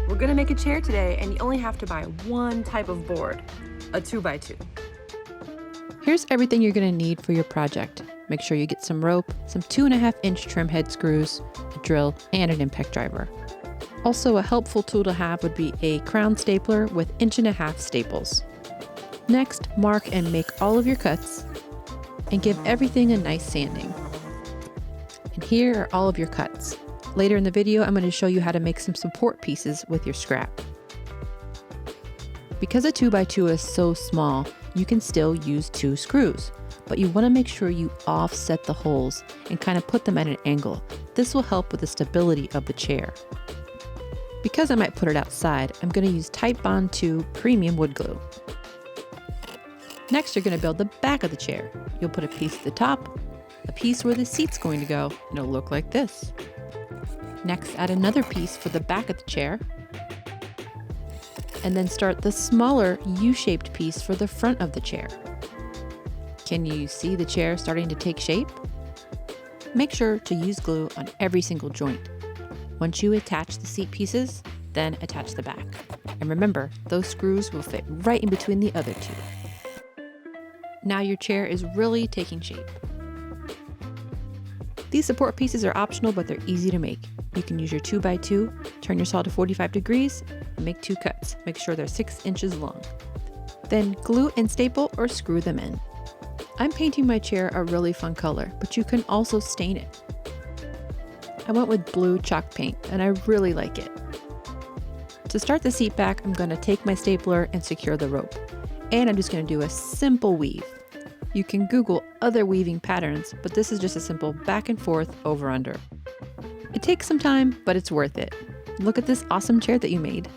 We're gonna make a chair today, and you only have to buy one type of board, a 2x2. Here's everything you're going to need for your project. Make sure you get some rope, some 2.5-inch trim head screws, a drill, and an impact driver. Also, a helpful tool to have would be a crown stapler with 1.5-inch staples. Next, mark and make all of your cuts, and give everything a nice sanding. And here are all of your cuts. Later in the video, I'm going to show you how to make some support pieces with your scrap. Because a 2x2 is so small, you can still use 2 screws, but you want to make sure you offset the holes and kind of put them at an angle. This will help with the stability of the chair. Because I might put it outside, I'm going to use Titebond 2 premium wood glue. Next, you're going to build the back of the chair. You'll put a piece at the top, a piece where the seat's going to go, and it'll look like this. Next, add another piece for the back of the chair, and then start the smaller U-shaped piece for the front of the chair. Can you see the chair starting to take shape? Make sure to use glue on every single joint. Once you attach the seat pieces, then attach the back. And remember, those screws will fit right in between the other two. Now your chair is really taking shape. These support pieces are optional, but they're easy to make. You can use your 2x2, turn your saw to 45 degrees, and make 2 cuts. Make sure they're 6 inches long. Then glue and staple or screw them in. I'm painting my chair a really fun color, but you can also stain it. I went with blue chalk paint, and I really like it. To start the seat back, I'm going to take my stapler and secure the rope. And I'm just going to do a simple weave. You can Google other weaving patterns, but this is just a simple back and forth over under. It takes some time, but it's worth it. Look at this awesome chair that you made.